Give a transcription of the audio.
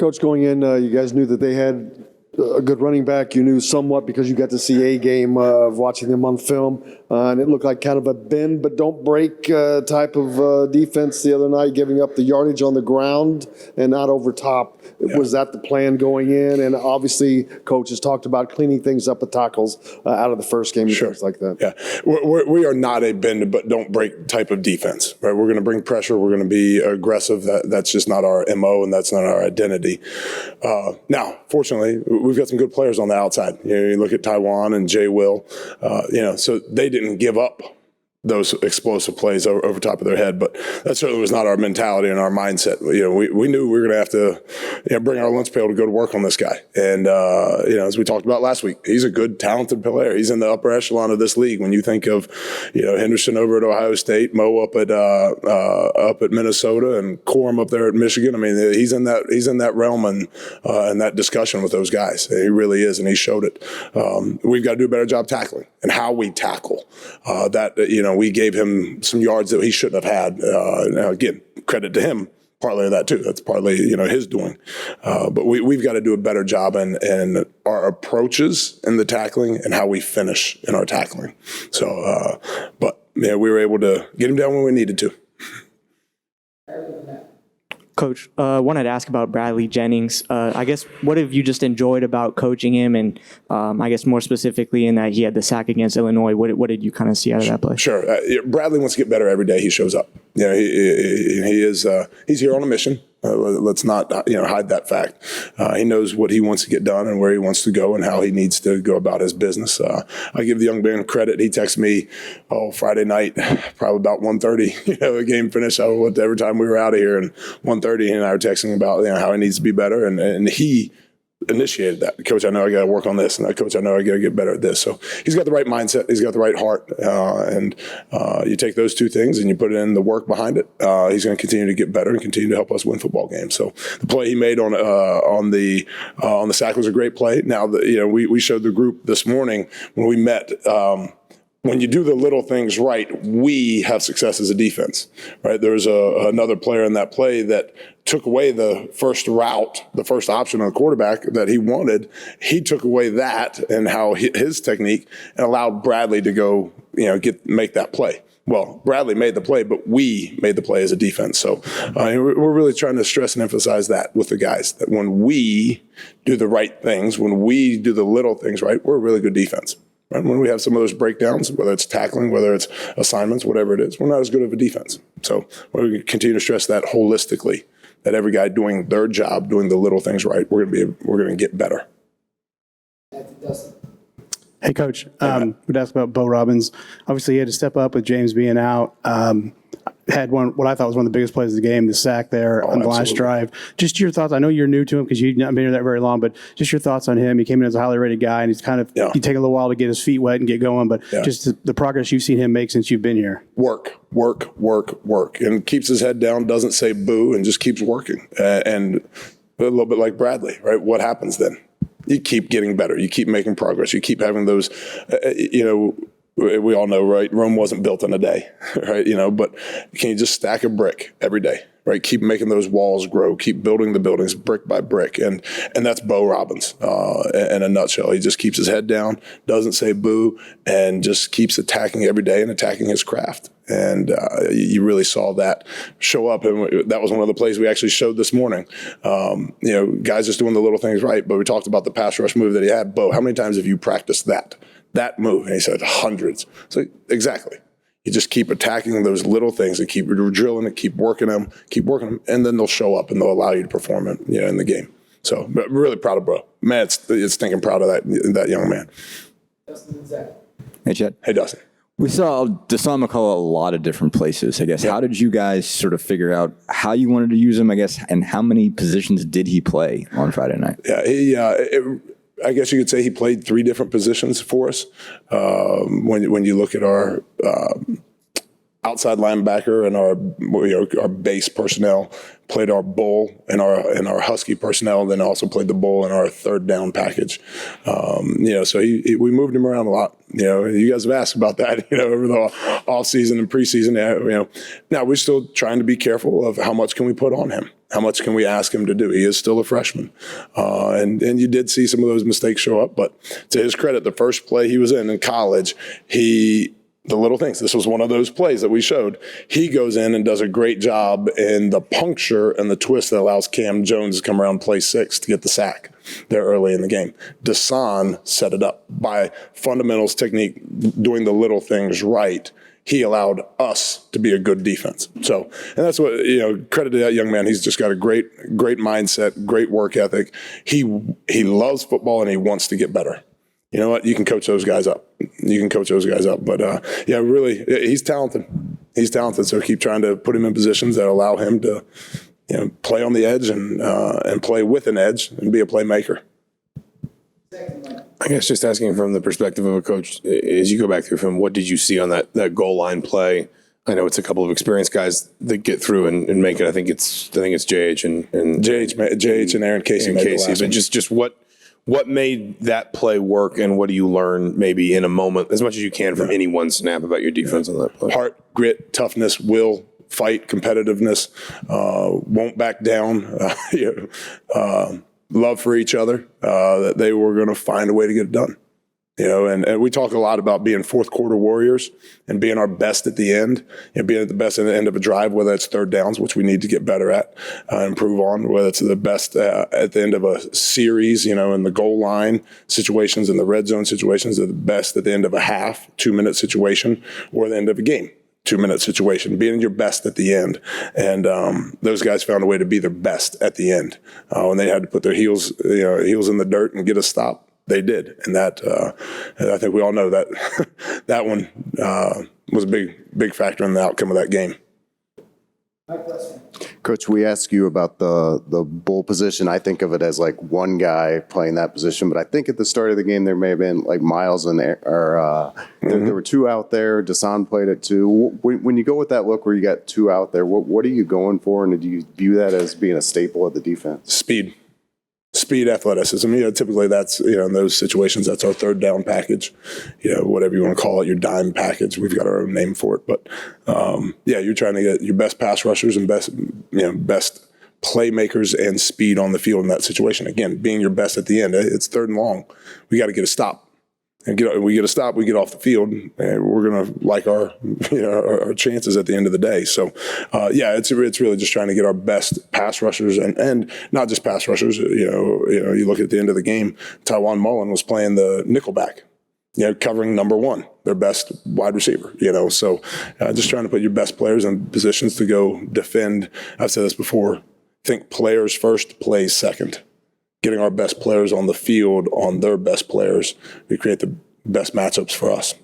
Coach, going in, you guys knew that they had a good running back. You knew somewhat because you got to see a game of watching them on film, and it looked like kind of a bend but don't break type of defense the other night, giving up the yardage on the ground and not over top. Yeah. Was that the plan going in? And obviously, Coach has talked about cleaning things up with tackles out of the first game and things like that. Yeah, we are not a bend but don't break type of defense. Right, we're going to bring pressure. We're going to be aggressive. That's just not our MO, and that's not our identity. Now, fortunately, we've got some good players on the outside. You look at Taiwan and Jay Will. So they didn't give up those explosive plays over top of their head, but that certainly was not our mentality and our mindset. We knew we were going to have to bring our lunch pail to go to work on this guy. And as we talked about last week, he's a good, talented player. He's in the upper echelon of this league. When you think of Henderson over at Ohio State, Mo up at Minnesota, and Corum up there at Michigan, I mean, he's in that realm and that discussion with those guys. He really is, and he showed it. We've got to do a better job tackling and how we tackle we gave him some yards that he shouldn't have had. Now, again, credit to him, partly of that too. That's partly, his doing. But we've got to do a better job in our approaches in the tackling and how we finish in our tackling. So, we were able to get him down when we needed to. Coach, wanted to ask about Bradley Jennings. I guess what have you just enjoyed about coaching him, and I guess more specifically in that he had the sack against Illinois. What did you kind of see out of that play? Sure. Bradley wants to get better every day he shows up. He is he's here on a mission. Let's not hide that fact. He knows what he wants to get done and where he wants to go and how he needs to go about his business. I give the young man credit. He texted me Friday night, probably about 1:30. The game finished. Every time we were out of here, and 1:30, he and I were texting about how he needs to be better, and he initiated that. Coach, I know I got to work on this, and Coach, I know I got to get better at this. So he's got the right mindset, he's got the right heart, and you take those two things and you put in the work behind it. He's going to continue to get better and continue to help us win football games. So the play he made on the sack was a great play. Now we showed the group this morning when we met. When you do the little things right, we have success as a defense, right? There was another player in that play that took away the first route, the first option on the quarterback that he wanted. He took away that and how his technique and allowed Bradley to go, make that play. Well, Bradley made the play, but we made the play as a defense. So we're really trying to stress and emphasize that with the guys, that when we do the right things, when we do the little things right, we're a really good defense. Right? When we have some of those breakdowns, whether it's tackling, whether it's assignments, whatever it is, we're not as good of a defense. So we're going to continue to stress that holistically, that every guy doing their job, doing the little things right, we're going to get better. Hey, Coach. We'd ask about Bo Robbins. Obviously, he had to step up with James being out. Had what I thought was one of the biggest plays of the game, the sack there on the last drive. Just your thoughts. I know you're new to him because you've not been here that very long, but just your thoughts on him. He came in as a highly rated guy, and he's kind of you take a little while to get his feet wet and get going, but just the progress you've seen him make since you've been here. Work, and keeps his head down, doesn't say boo, and just keeps working. And a little bit like Bradley, right? What happens then? You keep getting better. You keep making progress. You keep having those, we all know, right? Rome wasn't built in a day, right? But can you just stack a brick every day, right? Keep making those walls grow. Keep building the buildings brick by brick. And that's Bo Robbins in a nutshell. He just keeps his head down, doesn't say boo, and just keeps attacking every day and attacking his craft. And you really saw that show up. And that was one of the plays we actually showed this morning. Guys just doing the little things right. But we talked about the pass rush move that he had. Bo, how many times have you practiced that move? And he said hundreds. So exactly. You just keep attacking those little things and keep drilling and keep working them, and then they'll show up and they'll allow you to perform it, in the game. So but really proud of Bo. Man, it's thinking proud of that young man. Dustin and Zach. Hey, Chad. Hey, Dustin. We saw Deshaun McCullough a lot of different places, I guess. How did you guys sort of figure out how you wanted to use him, I guess, and how many positions did he play on Friday night? Yeah, I guess you could say he played 3 different positions for us. When you look at our outside linebacker and our base personnel, played our bull and our husky personnel, then also played the bull in our third down package. So we moved him around a lot. You guys have asked about that, over the off season and preseason. Now we're still trying to be careful of how much can we put on him. How much can we ask him to do? He is still a freshman. And you did see some of those mistakes show up. But to his credit, the first play he was in college, the little things. This was one of those plays that we showed. He goes in and does a great job in the puncture and the twist that allows Cam Jones to come around play 6 to get the sack there early in the game. Deshaun set it up by fundamentals, technique, doing the little things right. He allowed us to be a good defense. So, and that's what, credit to that young man. He's just got a great mindset, great work ethic. He loves football and he wants to get better. You know what? You can coach those guys up. But, really, he's talented. So keep trying to put him in positions that allow him to, play on the edge and play with an edge and be a playmaker. I guess just asking from the perspective of a coach, as you go back through film, what did you see on that goal line play? I know it's a couple of experienced guys that get through and make it. I think it's JH and JH and Aaron Casey. And Casey, but just what made that play work, and what do you learn maybe in a moment, as much as you can from any one snap, about your defense on that play? Heart, grit, toughness, will, fight, competitiveness, won't back down, love for each other, that they were going to find a way to get it done. And we talk a lot about being fourth quarter warriors and being our best at the end, being at the best at the end of a drive, whether it's third downs, which we need to get better at, improve on, whether it's the best at the end of a series, in the goal line situations and the red zone situations, are the best at the end of a half, 2-minute situation, or the end of a game. 2-minute situation, being your best at the end. And those guys found a way to be their best at the end. When they had to put their heels in the dirt and get a stop, they did. And that, I think we all know that that one was a big factor in the outcome of that game. Coach, we ask you about the bull position. I think of it as like one guy playing that position, but I think at the start of the game there may have been like Miles and there were 2 out there. Deshaun played it too. When you go with that look where you got 2 out there, what are you going for, and do you view that as being a staple of the defense? Speed, athleticism. Typically that's, in those situations, that's our third down package, whatever you want to call it, your dime package. We've got our own name for it. But, you're trying to get your best pass rushers and best playmakers and speed on the field in that situation. Again, being your best at the end, it's third and long. We got to get a stop. And we get a stop, we get off the field, and we're going to like our chances at the end of the day. So, it's really just trying to get our best pass rushers and not just pass rushers. You look at the end of the game, Tywan Mullen was playing the nickelback, covering number 1, their best wide receiver. So just trying to put your best players in positions to go defend. I've said this before. Think players first, plays second. Getting our best players on the field on their best players, we create the best matchups for us.